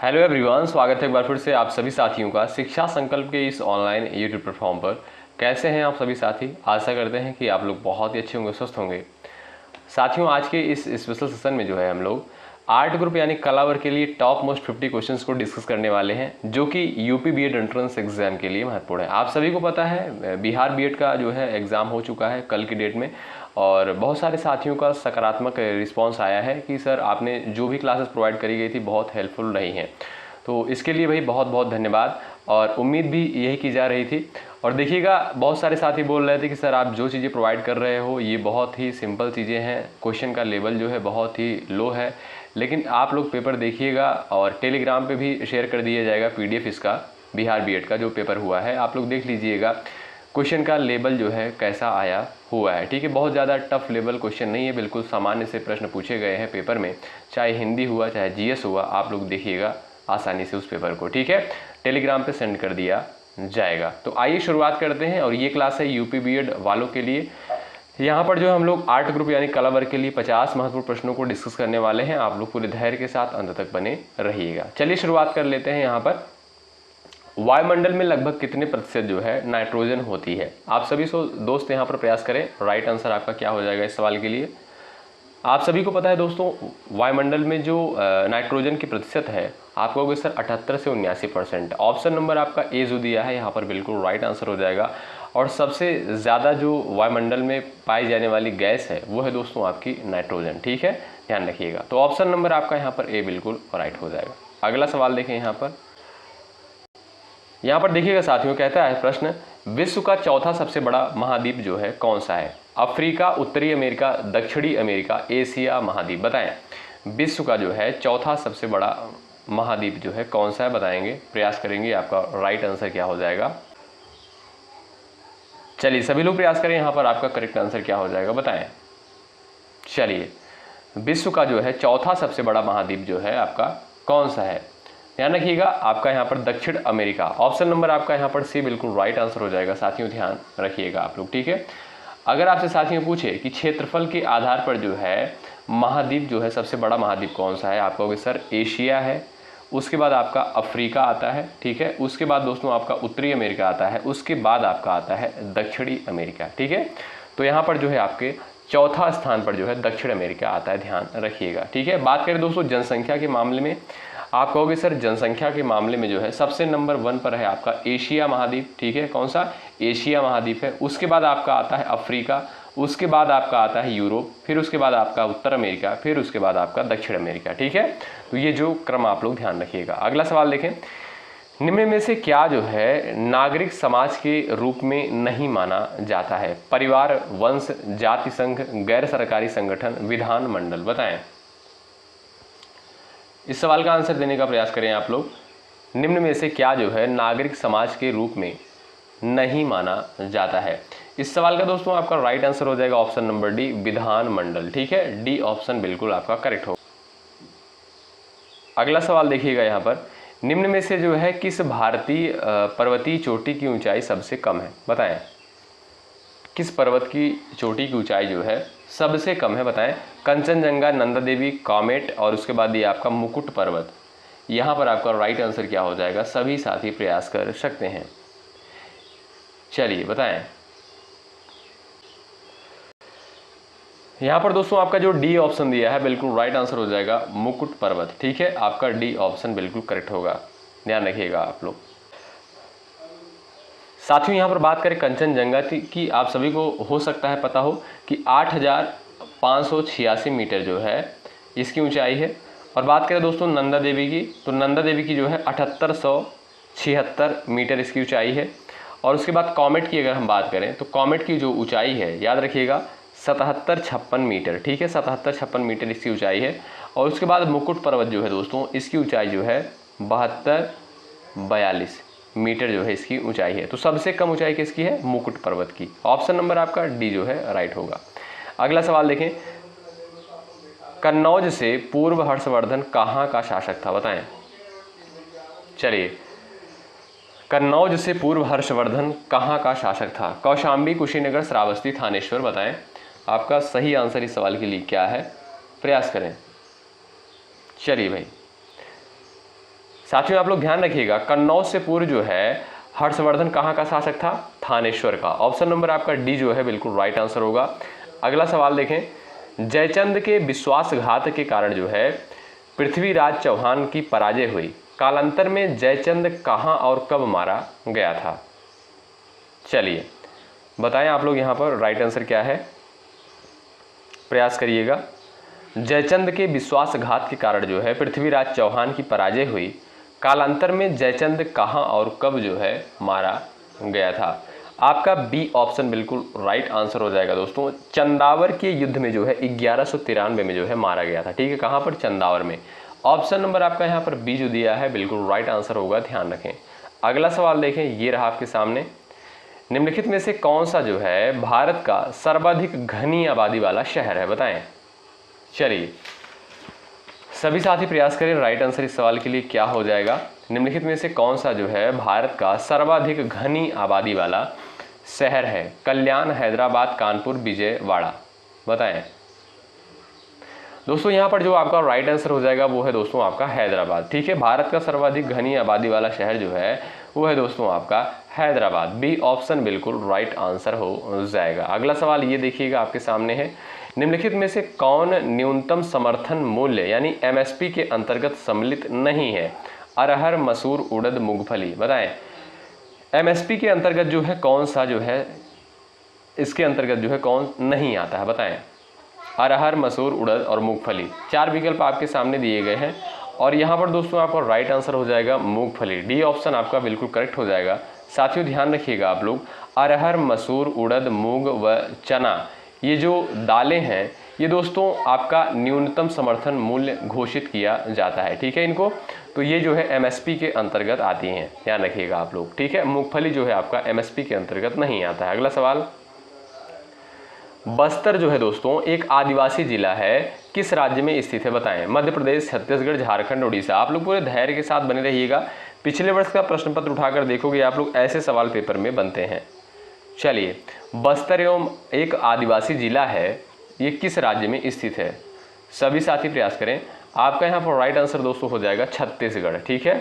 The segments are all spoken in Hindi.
हेलो एवरीवन, स्वागत है एक बार फिर से आप सभी साथियों का शिक्षा संकल्प के इस ऑनलाइन यूट्यूब प्लेटफॉर्म पर। कैसे हैं आप सभी साथी? आशा करते हैं कि आप लोग बहुत ही अच्छे होंगे, स्वस्थ होंगे। साथियों, आज के इस स्पेशल सेशन में जो है हम लोग आर्ट ग्रुप यानी कला वर्ग के लिए टॉप मोस्ट 50 क्वेश्चंस को डिस्कस करने वाले हैं, जो कि यूपी बीएड एंट्रेंस एग्जाम के लिए महत्वपूर्ण है। आप सभी को पता है बिहार बीएड का जो है एग्ज़ाम हो चुका है कल की डेट में, और बहुत सारे साथियों का सकारात्मक रिस्पांस आया है कि सर आपने जो भी क्लासेस प्रोवाइड करी गई थी बहुत हेल्पफुल रही हैं। तो इसके लिए भाई बहुत बहुत धन्यवाद, और उम्मीद भी यही की जा रही थी। और देखिएगा, बहुत सारे साथी बोल रहे थे कि सर आप जो चीज़ें प्रोवाइड कर रहे हो ये बहुत ही सिंपल चीज़ें हैं, क्वेश्चन का लेवल जो है बहुत ही लो है। लेकिन आप लोग पेपर देखिएगा, और टेलीग्राम पे भी शेयर कर दिया जाएगा पीडीएफ इसका, बिहार बीएड का जो पेपर हुआ है आप लोग देख लीजिएगा। क्वेश्चन का लेवल जो है कैसा आया हुआ है, ठीक है। बहुत ज़्यादा टफ लेवल क्वेश्चन नहीं है, बिल्कुल सामान्य से प्रश्न पूछे गए हैं पेपर में, चाहे हिंदी हुआ चाहे जीएस हुआ। आप लोग देखिएगा आसानी से उस पेपर को, ठीक है। टेलीग्राम पे सेंड कर दिया जाएगा। तो आइए शुरुआत करते हैं, और ये क्लास है यूपी बीएड वालों के लिए। यहाँ पर जो हम लोग आर्ट ग्रुप यानी कला वर्ग के लिए 50 महत्वपूर्ण प्रश्नों को डिस्कस करने वाले हैं। आप लोग पूरे धैर्य के साथ अंत तक बने रहिएगा। चलिए शुरुआत कर लेते हैं। यहाँ पर वायुमंडल में लगभग कितने प्रतिशत जो है नाइट्रोजन होती है? आप सभी दोस्त यहाँ पर प्रयास करें। राइट आंसर आपका क्या हो जाएगा इस सवाल के लिए? आप सभी को पता है दोस्तों, वायुमंडल में जो नाइट्रोजन की प्रतिशत है, आप कहोगे सर 78 से 79%। ऑप्शन नंबर आपका ए जो दिया है यहाँ पर बिल्कुल राइट आंसर हो जाएगा। और सबसे ज़्यादा जो वायुमंडल में पाई जाने वाली गैस है वो है दोस्तों आपकी नाइट्रोजन, ठीक है, ध्यान रखिएगा। तो ऑप्शन नंबर आपका यहाँ पर ए बिल्कुल राइट हो जाएगा। अगला सवाल देखें यहाँ पर देखिएगा साथियों, कहता है प्रश्न, विश्व का चौथा सबसे बड़ा महाद्वीप जो है कौन सा है? अफ्रीका, उत्तरी अमेरिका, दक्षिणी अमेरिका, एशिया महाद्वीप, बताएं। विश्व का जो है चौथा सबसे बड़ा महाद्वीप जो है कौन सा है, बताएंगे, प्रयास करेंगे। आपका राइट आंसर क्या हो जाएगा? चलिए सभी लोग प्रयास करें, यहाँ पर आपका करेक्ट आंसर क्या हो जाएगा, बताएं। चलिए, विश्व का जो है चौथा सबसे बड़ा महाद्वीप जो है आपका कौन सा है? ध्यान रखिएगा, आपका यहाँ पर दक्षिण अमेरिका। ऑप्शन नंबर आपका यहाँ पर सी बिल्कुल राइट आंसर हो जाएगा। साथियों ध्यान रखिएगा आप लोग, ठीक है। अगर आपसे साथियों पूछे कि क्षेत्रफल के आधार पर जो है महाद्वीप जो है सबसे बड़ा महाद्वीप कौन सा है, आप कहोगे सर एशिया है, उसके बाद आपका अफ्रीका आता है, ठीक है, उसके बाद दोस्तों आपका उत्तरी अमेरिका आता है, उसके बाद आपका आता है दक्षिणी अमेरिका, ठीक है। तो यहाँ पर जो है आपके चौथा स्थान पर जो है दक्षिण अमेरिका आता है, ध्यान रखिएगा, ठीक है। बात करें दोस्तों जनसंख्या के मामले में, आप कहोगे सर जनसंख्या के मामले में जो है सबसे नंबर 1 पर है आपका एशिया महाद्वीप, ठीक है। कौन सा? एशिया महाद्वीप है। उसके बाद आपका आता है अफ्रीका, उसके बाद आपका आता है यूरोप, फिर उसके बाद आपका उत्तर अमेरिका, फिर उसके बाद आपका दक्षिण अमेरिका, ठीक है। तो ये जो क्रम आप लोग ध्यान रखिएगा। अगला सवाल देखें, निम्न में से क्या जो है नागरिक समाज के रूप में नहीं माना जाता है? परिवार, वंश, जाति संघ, गैर सरकारी संगठन, विधान मंडल, बताएं। इस सवाल का आंसर देने का प्रयास करें आप लोग। निम्न में से क्या जो है नागरिक समाज के रूप में नहीं माना जाता है? इस सवाल का दोस्तों आपका राइट आंसर हो जाएगा ऑप्शन नंबर डी, विधान मंडल, ठीक है। डी ऑप्शन बिल्कुल आपका करेक्ट होगा। अगला सवाल देखिएगा यहाँ पर, निम्न में से जो है किस भारतीय पर्वतीय चोटी की ऊंचाई सबसे कम है? बताएं, किस पर्वत की चोटी की ऊंचाई जो है सबसे कम है, बताएं। कंचनजंगा, नंदा देवी, कॉमेट, और उसके बाद ये आपका मुकुट पर्वत। यहाँ पर आपका राइट आंसर क्या हो जाएगा? सभी साथी प्रयास कर सकते हैं। चलिए बताएं। यहाँ पर दोस्तों आपका जो डी ऑप्शन दिया है बिल्कुल राइट आंसर हो जाएगा मुकुट पर्वत, ठीक है। आपका डी ऑप्शन बिल्कुल करेक्ट होगा, ध्यान रखिएगा आप लोग। साथियों यहाँ पर बात करें कंचनजंगा की, आप सभी को हो सकता है पता हो कि 8,586 मीटर जो है इसकी ऊंचाई है। और बात करें दोस्तों नंदा देवी की, तो नंदा देवी की जो है 7876 मीटर इसकी ऊंचाई है। और उसके बाद कॉमेट की अगर हम बात करें तो कॉमेट की जो ऊंचाई है याद रखिएगा 7756 मीटर, ठीक है, 7756 मीटर इसकी ऊंचाई है। और उसके बाद मुकुट पर्वत जो है दोस्तों इसकी ऊंचाई जो है 7242 मीटर जो है इसकी ऊंचाई है। तो सबसे कम ऊंचाई किसकी है? मुकुट पर्वत की। ऑप्शन नंबर आपका डी जो है राइट होगा। अगला सवाल देखें, कन्नौज से पूर्व हर्षवर्धन कहाँ का शासक था? बताएं। चलिए, कन्नौज से पूर्व हर्षवर्धन कहाँ का शासक था? कौशांबी, कुशीनगर, श्रावस्ती, थानेश्वर, बताएं। आपका सही आंसर इस सवाल के लिए क्या है? प्रयास करें। चलिए भाई, साथियों आप लोग ध्यान रखिएगा, कन्नौज से पूर्व जो है हर्षवर्धन कहाँ का शासक था? थानेश्वर का। ऑप्शन नंबर आपका डी जो है बिल्कुल राइट आंसर होगा। अगला सवाल देखें, जयचंद के विश्वासघात के कारण जो है पृथ्वीराज चौहान की पराजय हुई, कालांतर में जयचंद कहाँ और कब मारा गया था? चलिए बताएं आप लोग यहाँ पर राइट आंसर क्या है, प्रयास करिएगा। जयचंद के विश्वासघात के कारण जो है पृथ्वीराज चौहान की पराजय हुई, कालांतर में जयचंद कहाँ और कब जो है मारा गया था? आपका बी ऑप्शन बिल्कुल राइट आंसर हो जाएगा दोस्तों। चंदावर के युद्ध में जो है 1193 में जो है मारा गया था। ठीक है, कहाँ पर? चंदावर में। ऑप्शन नंबर आपका यहाँ पर बी जो दिया है बिल्कुल राइट आंसर होगा, ध्यान रखें। अगला सवाल देखें, ये रहा आपके सामने, निम्नलिखित में से कौन सा जो है भारत का सर्वाधिक घनी आबादी वाला शहर है? बताएं। चलिए सभी साथी प्रयास करें, राइट आंसर इस सवाल के लिए क्या हो जाएगा? निम्नलिखित में से कौन सा जो है भारत का सर्वाधिक घनी आबादी वाला शहर है? कल्याण, हैदराबाद, कानपुर, विजयवाड़ा। बताएं दोस्तों। यहाँ पर जो आपका राइट आंसर हो जाएगा वो है दोस्तों आपका हैदराबाद। ठीक है, भारत का सर्वाधिक घनी आबादी वाला शहर जो है वो है दोस्तों आपका हैदराबाद। बी ऑप्शन बिल्कुल राइट आंसर हो जाएगा। अगला सवाल ये देखिएगा आपके सामने है, निम्नलिखित में से कौन न्यूनतम समर्थन मूल्य यानी एमएसपी के अंतर्गत सम्मिलित नहीं है? अरहर, मसूर, उड़द, मूंगफली। बताएं एमएसपी के अंतर्गत जो है कौन सा जो है इसके अंतर्गत जो है कौन नहीं आता है? बताएं। अरहर, मसूर, उड़द और मूंगफली। 4 विकल्प आपके सामने दिए गए हैं और यहाँ पर दोस्तों आपका राइट आंसर हो जाएगा मूंगफली। डी ऑप्शन आपका बिल्कुल करेक्ट हो जाएगा। साथियों ध्यान रखिएगा आप लोग, अरहर, मसूर, उड़द, मूंग व चना ये जो दालें हैं ये दोस्तों आपका न्यूनतम समर्थन मूल्य घोषित किया जाता है। ठीक है, इनको तो ये जो है एमएसपी के अंतर्गत आती हैं, ध्यान रखिएगा आप लोग। ठीक है, मूंगफली जो है आपका एमएसपी के अंतर्गत नहीं आता है। अगला सवाल, बस्तर जो है दोस्तों एक आदिवासी जिला है, किस राज्य में स्थित है? बताएं। मध्य प्रदेश, छत्तीसगढ़, झारखंड, उड़ीसा। आप लोग पूरे धैर्य के साथ बने रहिएगा। पिछले वर्ष का प्रश्न पत्र उठाकर देखोगे आप लोग, ऐसे सवाल पेपर में बनते हैं। चलिए, बस्तर एवं एक आदिवासी जिला है, ये किस राज्य में स्थित है? सभी साथी प्रयास करें। आपका यहाँ पर राइट आंसर दोस्तों हो जाएगा छत्तीसगढ़। ठीक है,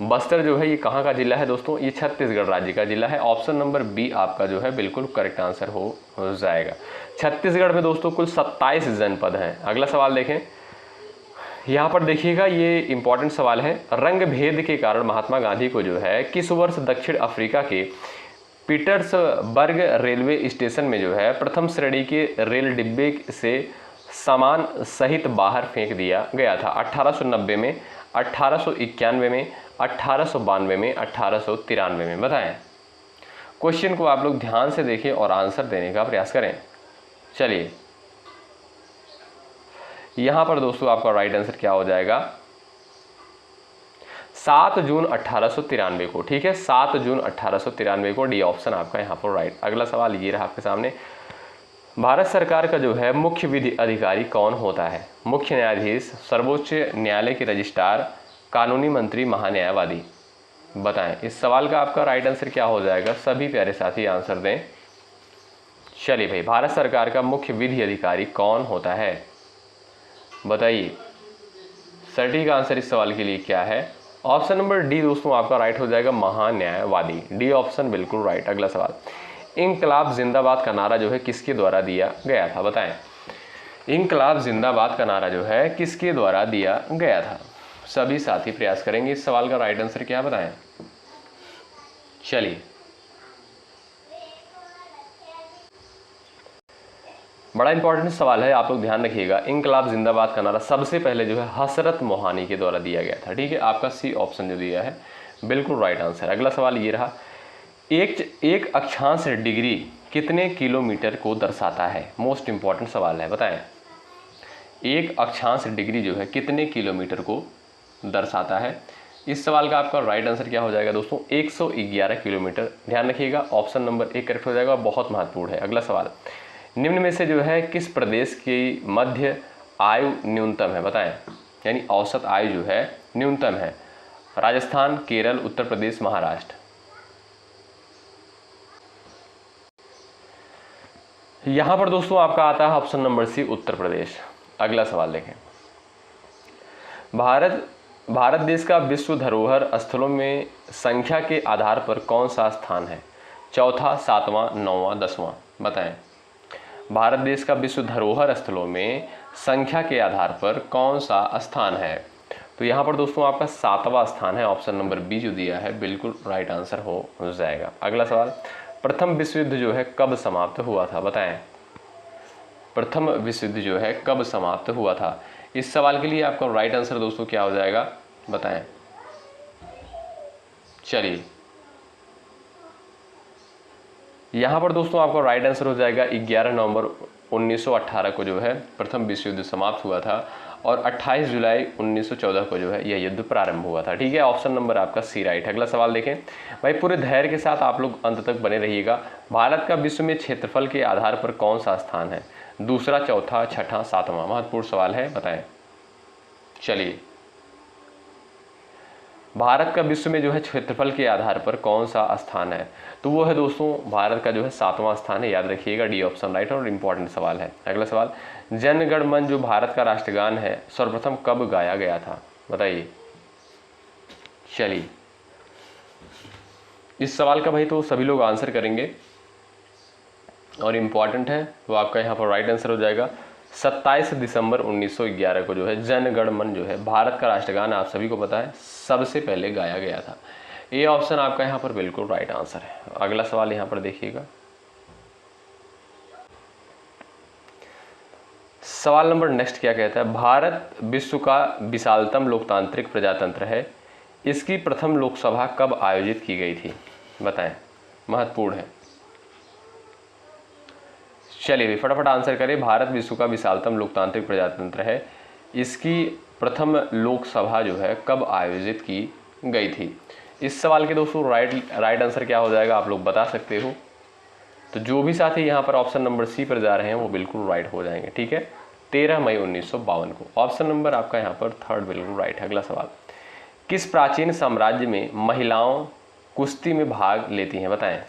बस्तर जो है ये कहाँ का जिला है दोस्तों? ये छत्तीसगढ़ राज्य का जिला है। ऑप्शन नंबर बी आपका जो है बिल्कुल करेक्ट आंसर हो जाएगा। छत्तीसगढ़ में दोस्तों कुल 27 जनपद हैं। अगला सवाल देखें, यहाँ पर देखिएगा ये इंपॉर्टेंट सवाल है, रंग भेद के कारण महात्मा गांधी को जो है किस वर्ष दक्षिण अफ्रीका के पीटर्सबर्ग रेलवे स्टेशन में जो है प्रथम श्रेणी के रेल डिब्बे से सामान सहित बाहर फेंक दिया गया था? 1890 में, 1891 में, 1892 में, 1893 में। बताएं। क्वेश्चन को आप लोग ध्यान से देखें और आंसर देने का प्रयास करें। चलिए यहां पर दोस्तों आपका राइट आंसर क्या हो जाएगा? 7 जून 1893 को। ठीक है, 7 जून 1893 को। डी ऑप्शन आपका यहाँ पर राइट। अगला सवाल ये रहा आपके सामने, भारत सरकार का जो है मुख्य विधि अधिकारी कौन होता है? मुख्य न्यायाधीश, सर्वोच्च न्यायालय के रजिस्ट्रार, कानूनी मंत्री, महान्यायवादी। बताएं इस सवाल का आपका राइट आंसर क्या हो जाएगा? सभी प्यारे साथी आंसर दें। चलिए भाई, भारत सरकार का मुख्य विधि अधिकारी कौन होता है? बताइए सटीक आंसर इस सवाल के लिए क्या है? ऑप्शन नंबर डी दोस्तों आपका राइट हो जाएगा, महान्यायवादी। डी ऑप्शन बिल्कुल राइट। अगला सवाल, इंकलाब जिंदाबाद का नारा जो है किसके द्वारा दिया गया था? बताएं। इंकलाब जिंदाबाद का नारा जो है किसके द्वारा दिया गया था? सभी साथी प्रयास करेंगे। इस सवाल का राइट आंसर क्या बताएं? चलिए बड़ा इंपॉर्टेंट सवाल है, आप लोग ध्यान रखिएगा। इंकलाब जिंदाबाद का नारा सबसे पहले जो है हसरत मोहानी के द्वारा दिया गया था। ठीक है, आपका सी ऑप्शन जो दिया है बिल्कुल राइट आंसर। अगला सवाल ये रहा, एक अक्षांश डिग्री कितने किलोमीटर को दर्शाता है? मोस्ट इंपॉर्टेंट सवाल है, बताएं। एक अक्षांश डिग्री जो है कितने किलोमीटर को दर्शाता है? इस सवाल का आपका राइट आंसर क्या हो जाएगा दोस्तों? 111 किलोमीटर। ध्यान रखिएगा, ऑप्शन नंबर ए करेक्ट हो जाएगा, बहुत महत्वपूर्ण है। अगला सवाल, निम्न में से जो है किस प्रदेश की मध्य आयु न्यूनतम है? बताएं, यानी औसत आयु जो है न्यूनतम है। राजस्थान, केरल, उत्तर प्रदेश, महाराष्ट्र। यहां पर दोस्तों आपका आता है ऑप्शन नंबर सी, उत्तर प्रदेश। अगला सवाल देखें, भारत भारत देश का विश्व धरोहर स्थलों में संख्या के आधार पर कौन सा स्थान है? चौथा, सातवां, नौवां, दसवां, बताएं। भारत देश का विश्व धरोहर स्थलों में संख्या के आधार पर कौन सा स्थान है? तो यहाँ पर दोस्तों आपका सातवां स्थान है। ऑप्शन नंबर बी जो दिया है बिल्कुल राइट आंसर हो जाएगा। अगला सवाल, प्रथम विश्व युद्ध जो है कब समाप्त हुआ था? बताएं। प्रथम विश्व युद्ध जो है कब समाप्त हुआ था? इस सवाल के लिए आपका राइट आंसर दोस्तों क्या हो जाएगा? बताएं। चलिए, यहाँ पर दोस्तों आपका राइट आंसर हो जाएगा 11 नवंबर 1918 को जो है प्रथम विश्व युद्ध समाप्त हुआ था और 28 जुलाई 1914 को जो है यह युद्ध प्रारंभ हुआ था। ठीक है, ऑप्शन नंबर आपका सी राइट है। अगला सवाल देखें भाई, पूरे धैर्य के साथ आप लोग अंत तक बने रहिएगा। भारत का विश्व में क्षेत्रफल के आधार पर कौन सा स्थान है? दूसरा, चौथा, छठा, सातवां? महत्वपूर्ण सवाल है, बताएं। चलिए, भारत का विश्व में जो है क्षेत्रफल के आधार पर कौन सा स्थान है? तो वो है दोस्तों भारत का जो है सातवां स्थान है, याद रखिएगा। डी ऑप्शन राइट और इम्पॉर्टेंट सवाल है। अगला सवाल, जन गण मन जो भारत का राष्ट्रगान है सर्वप्रथम कब गाया गया था? बताइए। चलिए, इस सवाल का भाई तो सभी लोग आंसर करेंगे और इम्पॉर्टेंट है, तो आपका यहाँ पर राइट आंसर हो जाएगा 27 दिसंबर 1911 को जो है जन गण मन जो है भारत का राष्ट्रगान आप सभी को पता है सबसे पहले गाया गया था। ये ऑप्शन आपका यहाँ पर बिल्कुल राइट आंसर है। अगला सवाल यहाँ पर देखिएगा, सवाल नंबर नेक्स्ट क्या कहता है? भारत विश्व का विशालतम लोकतांत्रिक प्रजातंत्र है, इसकी प्रथम लोकसभा कब आयोजित की गई थी? बताएं, महत्वपूर्ण है। चलिए फटाफट आंसर करें। भारत विश्व का विशालतम लोकतांत्रिक प्रजातंत्र है, इसकी प्रथम लोकसभा जो है कब आयोजित की गई थी? इस सवाल के दोस्तों राइट आंसर क्या हो जाएगा आप लोग बता सकते हो। तो जो भी साथी यहाँ पर ऑप्शन नंबर सी पर जा रहे हैं वो बिल्कुल राइट हो जाएंगे। ठीक है, 13 मई 1952 को। ऑप्शन नंबर आपका यहाँ पर थर्ड बिल्कुल राइट है। अगला सवाल, किस प्राचीन साम्राज्य में महिलाओं कुश्ती में भाग लेती हैं? बताएं।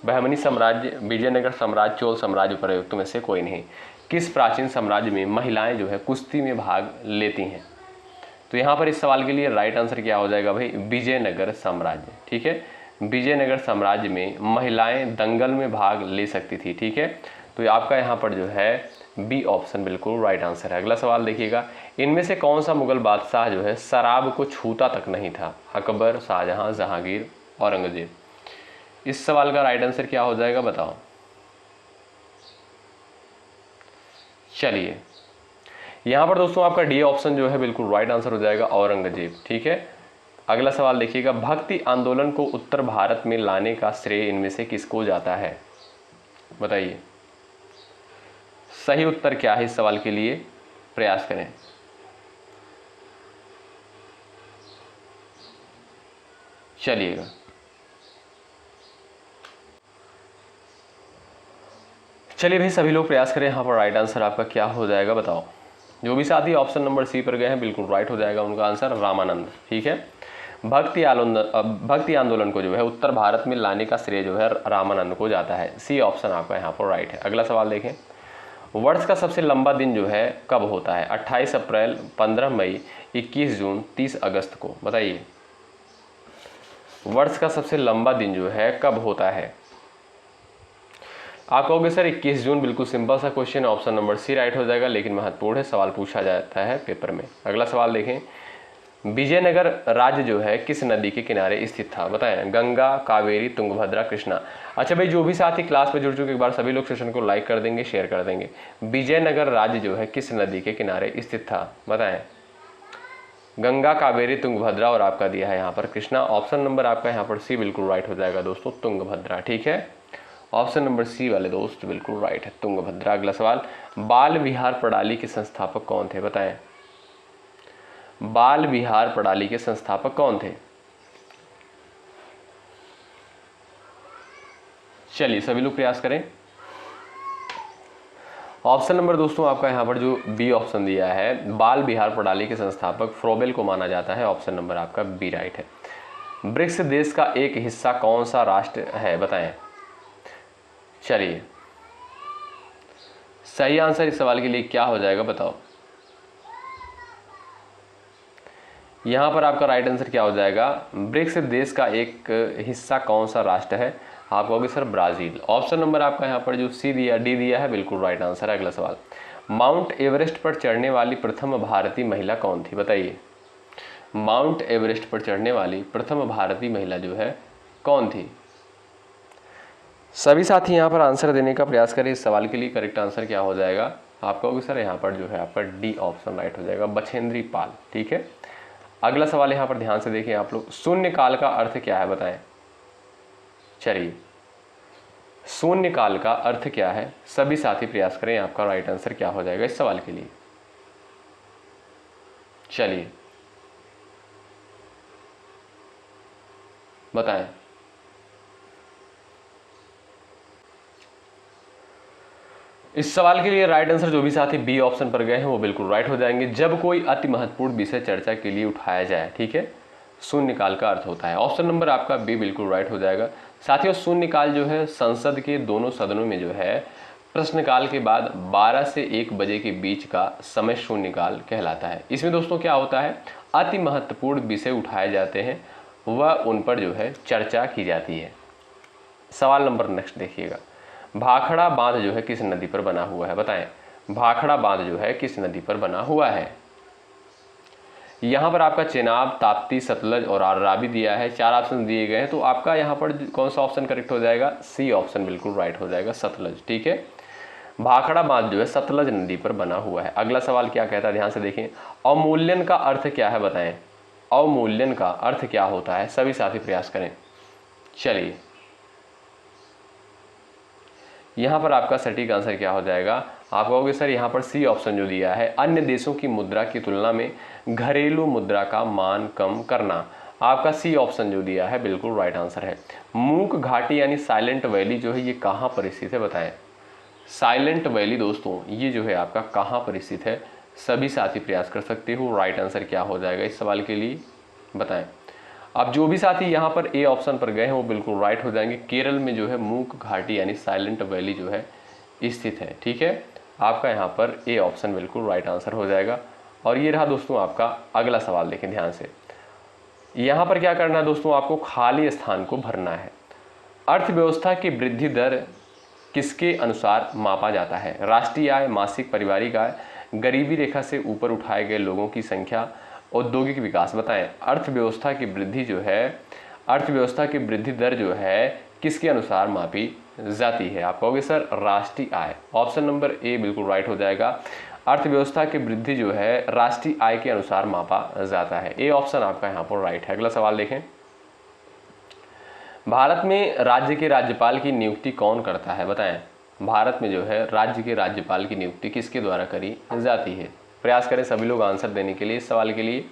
बहमनी साम्राज्य, विजयनगर साम्राज्य, चोल साम्राज्य, उपरयुक्त में से कोई नहीं। किस प्राचीन साम्राज्य में महिलाएं जो है कुश्ती में भाग लेती हैं? तो यहाँ पर इस सवाल के लिए राइट आंसर क्या हो जाएगा भाई? विजयनगर साम्राज्य। ठीक है, विजयनगर साम्राज्य में महिलाएं दंगल में भाग ले सकती थी। ठीक है, तो आपका यहाँ पर जो है बी ऑप्शन बिल्कुल राइट आंसर है। अगला सवाल देखिएगा, इनमें से कौन सा मुगल बादशाह जो है शराब को छूता तक नहीं था? अकबर, शाहजहां, जहांगीर, औरंगजेब? इस सवाल का राइट आंसर क्या हो जाएगा बताओ। चलिए, यहां पर दोस्तों आपका डी ऑप्शन जो है बिल्कुल राइट आंसर हो जाएगा, औरंगजेब। ठीक है, अगला सवाल देखिएगा, भक्ति आंदोलन को उत्तर भारत में लाने का श्रेय इनमें से किसको जाता है? बताइए, सही उत्तर क्या है इस सवाल के लिए? प्रयास करें। चलिएगा, चलिए भाई सभी लोग प्रयास करें। यहाँ पर राइट आंसर आपका क्या हो जाएगा बताओ। जो भी साथी ऑप्शन नंबर सी पर गए हैं बिल्कुल राइट हो जाएगा उनका आंसर, रामानंद। ठीक है, भक्ति आंदोलन को जो है उत्तर भारत में लाने का श्रेय जो है रामानंद को जाता है। सी ऑप्शन आपका यहाँ पर राइट है। अगला सवाल देखें, वर्ष का सबसे लंबा दिन जो है कब होता है? 28 अप्रैल, 15 मई, 21 जून, 30 अगस्त को? बताइए, वर्ष का सबसे लंबा दिन जो है कब होता है? आप कहोगे सर 21 जून, बिल्कुल सिंपल सा question, option number C right हो जाएगा, लेकिन महत्वपूर्ण है, सवाल पूछा जाता है पेपर में। अगला सवाल देखें, विजयनगर राज्य जो है किस नदी के किनारे स्थित था? बताएं, गंगा, कावेरी, तुंगभद्रा, कृष्णा? अच्छा भाई, जो भी साथी क्लास में जुड़ चुके एक बार सभी लोग सेशन को लाइक कर देंगे, शेयर कर देंगे। विजयनगर राज्य जो है किस नदी के किनारे स्थित था? बताएं, गंगा, कावेरी, तुंगभद्रा और आपका दिया है यहाँ पर कृष्णा। ऑप्शन नंबर आपका यहाँ पर सी बिल्कुल राइट हो जाएगा दोस्तों, तुंगभद्रा। ठीक है, ऑप्शन नंबर सी वाले दोस्त बिल्कुल राइट है, तुंगभद्रा। अगला सवाल, बाल विहार प्रणाली के संस्थापक कौन थे? बताएं, बाल विहार प्रणाली के संस्थापक कौन थे? चलिए सभी लोग प्रयास करें। ऑप्शन नंबर दोस्तों आपका यहाँ पर जो बी ऑप्शन दिया है, बाल विहार प्रणाली के संस्थापक फ्रोबेल को माना जाता है। ऑप्शन नंबर आपका बी राइट है। ब्रिक्स देश का एक हिस्सा कौन सा राष्ट्र है? बताएं। चलिए, सही आंसर इस सवाल के लिए क्या हो जाएगा बताओ। यहाँ पर आपका राइट आंसर क्या हो जाएगा, ब्रिक्स देश का एक हिस्सा कौन सा राष्ट्र है, आप कहोगे सर ब्राज़ील। ऑप्शन नंबर आपका यहाँ पर जो सी दिया, डी दिया है, बिल्कुल राइट आंसर है। अगला सवाल, माउंट एवरेस्ट पर चढ़ने वाली प्रथम भारतीय महिला कौन थी, बताइए। माउंट एवरेस्ट पर चढ़ने वाली प्रथम भारतीय महिला जो है कौन थी। सभी साथी यहाँ पर आंसर देने का प्रयास करें इस सवाल के लिए। करेक्ट आंसर क्या हो जाएगा, आप कहोगे सर यहाँ पर जो है आपका डी ऑप्शन राइट हो जाएगा, बछेंद्री पाल। ठीक है, अगला सवाल यहाँ पर ध्यान से देखें आप लोग, शून्य काल का अर्थ क्या है, बताएं। चलिए, शून्य काल का अर्थ क्या है, सभी साथी प्रयास करें आपका राइट आंसर क्या हो जाएगा इस सवाल के लिए। चलिए बताएं। इस सवाल के लिए राइट आंसर जो भी साथी बी ऑप्शन पर गए हैं वो बिल्कुल राइट हो जाएंगे। जब कोई अति महत्वपूर्ण विषय चर्चा के लिए उठाया जाए, ठीक है, शून्यकाल का अर्थ होता है। ऑप्शन नंबर आपका बी बिल्कुल राइट हो जाएगा। साथियों, शून्यकाल जो है संसद के दोनों सदनों में जो है प्रश्नकाल के बाद 12 से 1 बजे के बीच का समय शून्यकाल कहलाता है। इसमें दोस्तों क्या होता है, अति महत्वपूर्ण विषय उठाए जाते हैं, वह उन पर जो है चर्चा की जाती है। सवाल नंबर नेक्स्ट देखिएगा, भाखड़ा बांध जो है किस नदी पर बना हुआ है, बताएं। भाखड़ा बांध जो है किस नदी पर बना हुआ है। यहाँ पर आपका चेनाब, ताप्ती, सतलज और रावी दिया है, 4 ऑप्शन दिए गए हैं, तो आपका यहाँ पर कौन सा ऑप्शन करेक्ट हो जाएगा, सी ऑप्शन बिल्कुल राइट हो जाएगा, सतलज। ठीक है, भाखड़ा बांध जो है सतलज नदी पर बना हुआ है। अगला सवाल क्या कहता है, ध्यान से देखें, अवमूल्यन का अर्थ क्या है, बताएं। अवमूल्यन का अर्थ क्या होता है, सभी साथी प्रयास करें। चलिए, यहाँ पर आपका सटीक आंसर क्या हो जाएगा, आप कहोगे सर यहाँ पर सी ऑप्शन जो दिया है, अन्य देशों की मुद्रा की तुलना में घरेलू मुद्रा का मान कम करना। आपका सी ऑप्शन जो दिया है बिल्कुल राइट आंसर है। मूक घाटी यानी साइलेंट वैली जो है ये कहाँ पर स्थित है, बताएं। साइलेंट वैली दोस्तों ये जो है आपका कहाँ पर स्थित है, सभी साथी प्रयास कर सकते हो। राइट आंसर क्या हो जाएगा इस सवाल के लिए, बताएं। अब जो भी साथी यहाँ पर ए ऑप्शन पर गए हैं वो बिल्कुल राइट हो जाएंगे। केरल में जो है मूक घाटी यानी साइलेंट वैली जो है स्थित है। ठीक है, आपका यहाँ पर ए ऑप्शन बिल्कुल राइट आंसर हो जाएगा। और ये रहा दोस्तों आपका अगला सवाल, देखें ध्यान से। यहाँ पर क्या करना है दोस्तों, आपको खाली स्थान को भरना है। अर्थव्यवस्था की वृद्धि दर किसके अनुसार मापा जाता है, राष्ट्रीय आय, मासिक पारिवारिक आय, गरीबी रेखा से ऊपर उठाए गए लोगों की संख्या, औद्योगिक विकास, बताएं। अर्थव्यवस्था की वृद्धि जो है, अर्थव्यवस्था की वृद्धि दर जो है किसके अनुसार मापी जाती है, आप कहोगे सर राष्ट्रीय आय। ऑप्शन नंबर ए बिल्कुल राइट हो जाएगा। अर्थव्यवस्था की वृद्धि जो है राष्ट्रीय आय के अनुसार मापा जाता है, ए ऑप्शन आपका यहाँ पर राइट है। अगला सवाल देखें, भारत में राज्य के राज्यपाल की नियुक्ति कौन करता है, बताएं। भारत में जो है राज्य के राज्यपाल की नियुक्ति किसके द्वारा करी जाती है। प्रयास करें सभी लोग आंसर देने के लिए इस सवाल के लिए।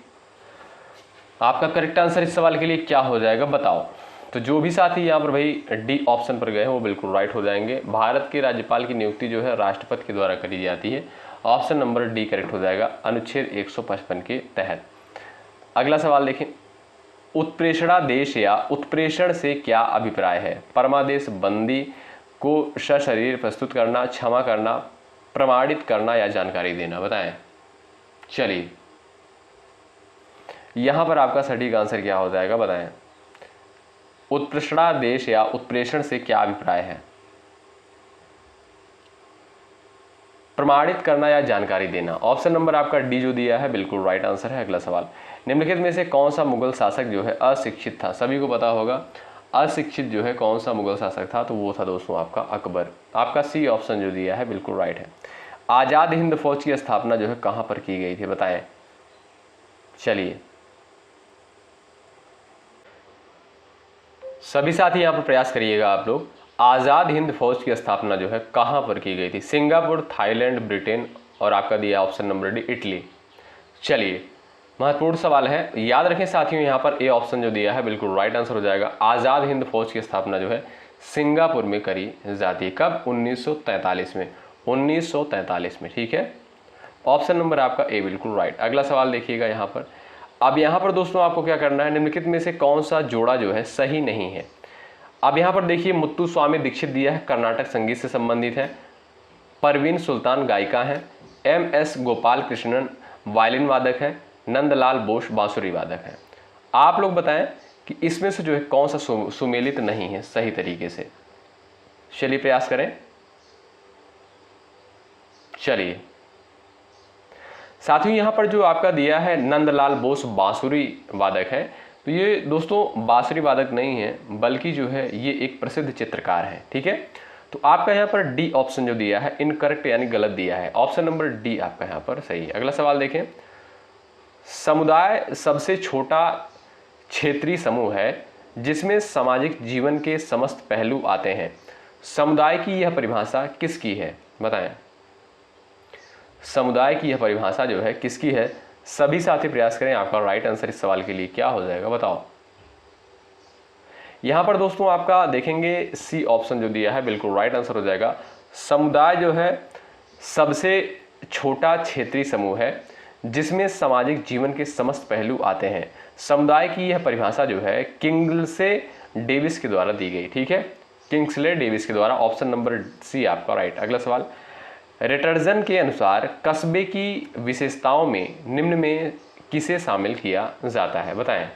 आपका करेक्ट आंसर इस सवाल के लिए क्या हो जाएगा, बताओ। तो जो भी साथी यहाँ पर भाई डी ऑप्शन पर गए हैं वो बिल्कुल राइट हो जाएंगे। भारत के राज्यपाल की नियुक्ति जो है राष्ट्रपति के द्वारा करी जाती है। ऑप्शन नंबर डी करेक्ट हो जाएगा, अनुच्छेद 155 के तहत। अगला सवाल देखें, उत्प्रेषणादेश या उत्प्रेषण से क्या अभिप्राय है, परमादेश, बंदी को सशरीर प्रस्तुत करना, क्षमा करना, प्रमाणित करना या जानकारी देना, बताएं। चलिए, यहां पर आपका सटीक आंसर क्या हो जाएगा, बताएं। उत्प्रेषणादेश या उत्प्रेषण से क्या अभिप्राय है, प्रमाणित करना या जानकारी देना। ऑप्शन नंबर आपका डी जो दिया है बिल्कुल राइट आंसर है। अगला सवाल, निम्नलिखित में से कौन सा मुगल शासक जो है अशिक्षित था, सभी को पता होगा अशिक्षित जो है कौन सा मुगल शासक था, तो वो था दोस्तों आपका अकबर। आपका सी ऑप्शन जो दिया है बिल्कुल राइट है। आज़ाद हिंद फौज की स्थापना जो है कहाँ पर की गई थी, बताएं। चलिए, सभी साथी यहाँ पर प्रयास करिएगा आप लोग। आज़ाद हिंद फौज की स्थापना जो है कहाँ पर की गई थी, सिंगापुर, थाईलैंड, ब्रिटेन और आपका दिया ऑप्शन नंबर डी इटली। चलिए, महत्वपूर्ण सवाल है, याद रखें साथियों, यहाँ पर ए ऑप्शन जो दिया है बिल्कुल राइट आंसर हो जाएगा। आज़ाद हिंद फौज की स्थापना जो है सिंगापुर में करी जाती है। कब, 1943 में, 1943 में। ठीक है, ऑप्शन नंबर आपका ए बिल्कुल राइट। अगला सवाल देखिएगा यहाँ पर। अब यहाँ पर दोस्तों आपको क्या करना है, निम्नलिखित में से कौन सा जोड़ा जो है सही नहीं है। अब यहाँ पर देखिए, मुत्तुस्वामी दीक्षित दिया है, कर्नाटक संगीत से संबंधित है। परवीन सुल्तान गायिका हैं। M S Gopal Krishnan violin वादक हैं। नंदलाल बोस बांसुरी वादक हैं। आप लोग बताएं कि इसमें से जो है कौन सा सुमेलित नहीं है सही तरीके से। चलिए प्रयास करें। चलिए साथियों, यहां पर जो आपका दिया है नंदलाल बोस बांसुरी वादक है, तो ये दोस्तों बांसुरी वादक नहीं है, बल्कि जो है ये एक प्रसिद्ध चित्रकार है। ठीक है, तो आपका यहाँ पर डी ऑप्शन जो दिया है इनकरेक्ट यानी गलत दिया है। ऑप्शन नंबर डी आपका यहाँ पर सही है। अगला सवाल देखें। समुदाय सबसे छोटा क्षेत्रीय समूह है जिसमें सामाजिक जीवन के समस्त पहलू आते हैं। समुदाय की यह परिभाषा किसकी है, बताएं। समुदाय की यह परिभाषा जो है किसकी है? सभी साथी प्रयास करें। आपका राइट आंसर इस सवाल के लिए क्या हो जाएगा, बताओ। यहां पर दोस्तों आपका देखेंगे सी ऑप्शन जो दिया है बिल्कुल राइट आंसर हो जाएगा। समुदाय जो है सबसे छोटा क्षेत्रीय समूह है जिसमें सामाजिक जीवन के समस्त पहलू आते हैं। समुदाय की यह परिभाषा जो है किंग्सले डेविस के द्वारा दी गई। ठीक है, किंग्सले डेविस के द्वारा। ऑप्शन नंबर सी आपका राइट। अगला सवाल। रिटर्जन के अनुसार कस्बे की विशेषताओं में निम्न में किसे शामिल किया जाता है, बताएं।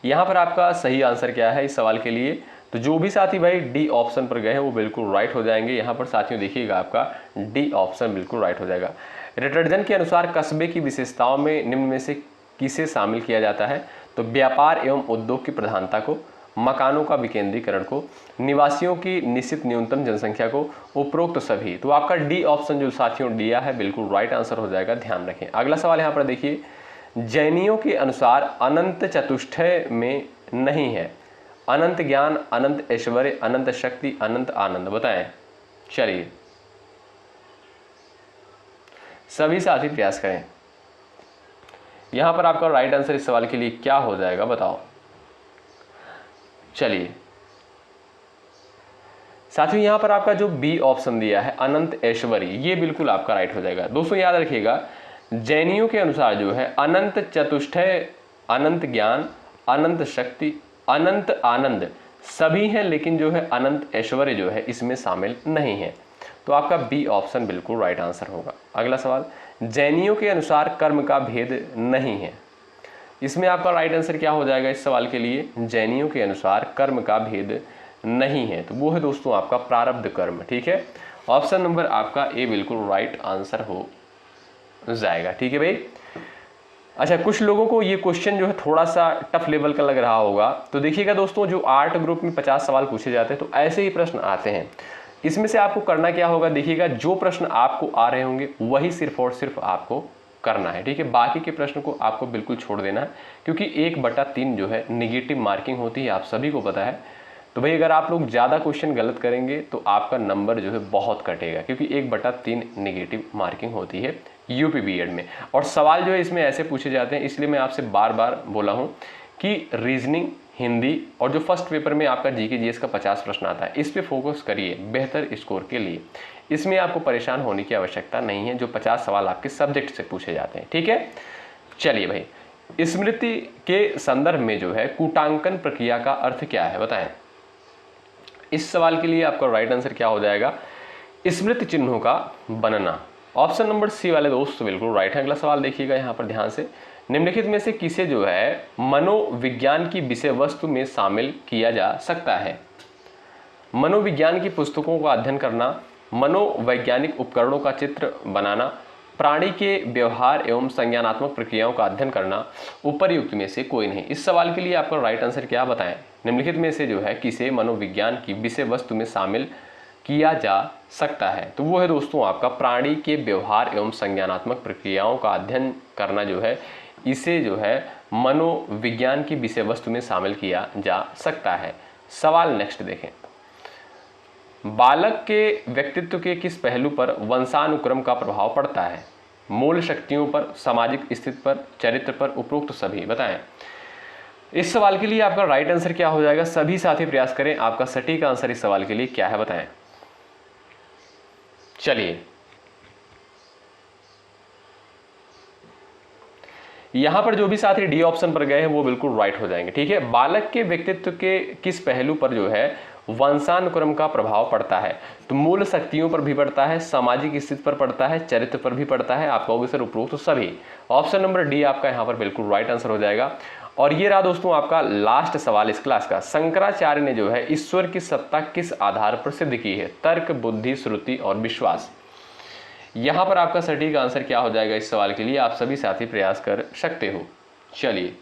यहाँ पर आपका सही आंसर क्या है इस सवाल के लिए? तो जो भी साथी भाई डी ऑप्शन पर गए हैं वो बिल्कुल राइट हो जाएंगे। यहाँ पर साथियों देखिएगा आपका डी ऑप्शन बिल्कुल राइट हो जाएगा। रिटर्जन के अनुसार कस्बे की विशेषताओं में निम्न में से किसे शामिल किया जाता है? तो व्यापार एवं उद्योग की प्रधानता को, मकानों का विकेंद्रीकरण को, निवासियों की निश्चित न्यूनतम जनसंख्या को, उपरोक्त सभी। तो आपका डी ऑप्शन जो साथियों दिया है बिल्कुल राइट आंसर हो जाएगा, ध्यान रखें। अगला सवाल यहाँ पर देखिए। जैनियों के अनुसार अनंत चतुष्टय में नहीं है अनंत ज्ञान, अनंत ऐश्वर्य, अनंत शक्ति, अनंत आनंद, बताएं। चलिए सभी साथी प्रयास करें। यहां पर आपका राइट आंसर इस सवाल के लिए क्या हो जाएगा, बताओ। चलिए साथियों यहां पर आपका जो बी ऑप्शन दिया है अनंत ऐश्वर्य, ये बिल्कुल आपका राइट हो जाएगा। दोस्तों याद रखिएगा, जैनियों के अनुसार जो है अनंत चतुष्टय, अनंत ज्ञान, अनंत शक्ति, अनंत आनंद सभी हैं, लेकिन जो है अनंत ऐश्वर्य जो है इसमें शामिल नहीं है। तो आपका बी ऑप्शन बिल्कुल राइट आंसर होगा। अगला सवाल। जैनियों के अनुसार कर्म का भेद नहीं है, इसमें आपका राइट आंसर क्या हो जाएगा इस सवाल के लिए? जैनियों के अनुसार कर्म का भेद नहीं है, तो वो है दोस्तों आपका प्रारब्ध कर्म। ठीक है, ऑप्शन नंबर आपका ए बिल्कुल राइट आंसर हो जाएगा। ठीक है भाई। अच्छा, कुछ लोगों को ये क्वेश्चन जो है थोड़ा सा टफ लेवल का लग रहा होगा, तो देखिएगा दोस्तों, जो आर्ट ग्रुप में 50 सवाल पूछे जाते हैं तो ऐसे ही प्रश्न आते हैं। इसमें से आपको करना क्या होगा, देखिएगा जो प्रश्न आपको आ रहे होंगे वही सिर्फ और सिर्फ आपको करना है। ठीक है, बाकी के प्रश्न को आपको बिल्कुल छोड़ देना है, क्योंकि 1/3 जो है निगेटिव मार्किंग होती है, आप सभी को पता है। तो भाई अगर आप लोग ज़्यादा क्वेश्चन गलत करेंगे तो आपका नंबर जो है बहुत कटेगा, क्योंकि 1/3 निगेटिव मार्किंग होती है यूपी बीएड में। और सवाल जो है इसमें ऐसे पूछे जाते हैं, इसलिए मैं आपसे बार बार बोला हूँ कि रीजनिंग, हिंदी और जो फर्स्ट पेपर में आपका जीके जीएस का 50 प्रश्न आता है, इस पे फोकस करिए बेहतर स्कोर के लिए। इसमें आपको परेशान होने की आवश्यकता नहीं है, जो 50 सवाल आपके सब्जेक्ट से पूछे जाते हैं। ठीक है, चलिए भाई, स्मृति के संदर्भ में जो है कूटांकन प्रक्रिया का अर्थ क्या है, बताएं। इस सवाल के लिए आपका राइट आंसर क्या हो जाएगा? स्मृति चिन्हों का बनना। ऑप्शन नंबर सी वाले दोस्त बिल्कुल राइट है। अगला सवाल देखिएगा यहाँ पर ध्यान से। निम्नलिखित में से किसे जो है मनोविज्ञान की विषय वस्तु में शामिल किया जा सकता है? मनोविज्ञान की पुस्तकों का अध्ययन करना, मनोवैज्ञानिक उपकरणों का चित्र बनाना, प्राणी के व्यवहार एवं संज्ञानात्मक प्रक्रियाओं का अध्ययन करना, उपर्युक्त में से कोई नहीं। इस सवाल के लिए आपका राइट आंसर क्या बताएं? निम्नलिखित में से जो है किसे मनोविज्ञान की विषय वस्तु में शामिल किया जा सकता है? तो वो है दोस्तों आपका प्राणी के व्यवहार एवं संज्ञानात्मक प्रक्रियाओं का अध्ययन करना, जो है इसे जो है मनोविज्ञान की विषय वस्तु में शामिल किया जा सकता है। सवाल नेक्स्ट देखें। बालक के व्यक्तित्व के किस पहलू पर वंशानुक्रम का प्रभाव पड़ता है? मूल शक्तियों पर, सामाजिक स्थिति पर, चरित्र पर, उपरोक्त सभी, बताएं। इस सवाल के लिए आपका राइट आंसर क्या हो जाएगा? सभी साथी प्रयास करें, आपका सटीक आंसर इस सवाल के लिए क्या है, बताएं। चलिए यहां पर जो भी साथी डी ऑप्शन पर गए हैं वो बिल्कुल राइट हो जाएंगे। ठीक है, बालक के व्यक्तित्व के किस पहलू पर जो है वंशानुक्रम का प्रभाव पड़ता है। तो मूल शक्तियों पर भी पड़ता है, सामाजिक स्थिति पर पड़ता है, चरित्र पर भी पड़ता है। आप कहोगे सर उपरोक्त तो सभी। ऑप्शन नंबर डी आपका यहाँ पर बिल्कुल राइट आंसर हो जाएगा। और ये रहा दोस्तों आपका लास्ट सवाल इस क्लास का। शंकराचार्य ने जो है ईश्वर की सत्ता किस आधार पर सिद्ध की है? तर्क, बुद्धि, श्रुति और विश्वास। यहां पर आपका सटीक आंसर क्या हो जाएगा इस सवाल के लिए, आप सभी साथी प्रयास कर सकते हो। चलिए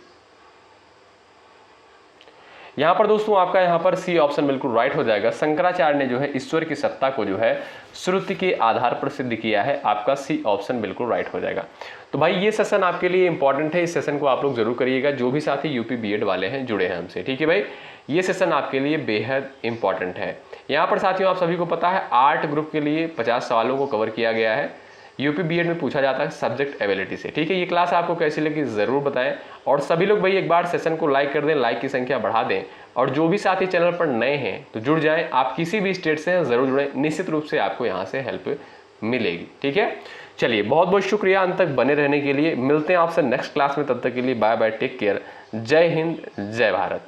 यहां पर दोस्तों आपका यहां पर सी ऑप्शन बिल्कुल राइट हो जाएगा। शंकराचार्य ने जो है ईश्वर की सत्ता को जो है श्रुति के आधार पर सिद्ध किया है। आपका सी ऑप्शन बिल्कुल राइट हो जाएगा। तो भाई ये सेशन आपके लिए इंपॉर्टेंट है, इस सेशन को आप लोग जरूर करिएगा, जो भी साथी यूपी बीएड वाले हैं जुड़े हैं हमसे। ठीक है भाई, ये सेशन आपके लिए बेहद इंपॉर्टेंट है। यहाँ पर साथियों आप सभी को पता है आर्ट ग्रुप के लिए 50 सवालों को कवर किया गया है। यूपी बीएड में पूछा जाता है सब्जेक्ट एबिलिटी से। ठीक है, ये क्लास आपको कैसी लगी जरूर बताएं। और सभी लोग भाई एक बार सेशन को लाइक कर दें, लाइक की संख्या बढ़ा दें। और जो भी साथी चैनल पर नए हैं तो जुड़ जाएं, आप किसी भी स्टेट से हैं जरूर जुड़ें, निश्चित रूप से आपको यहाँ से हेल्प मिलेगी। ठीक है, चलिए बहुत बहुत शुक्रिया अंत तक बने रहने के लिए। मिलते हैं आपसे नेक्स्ट क्लास में, तब तक के लिए बाय बाय, टेक केयर, जय हिंद, जय भारत।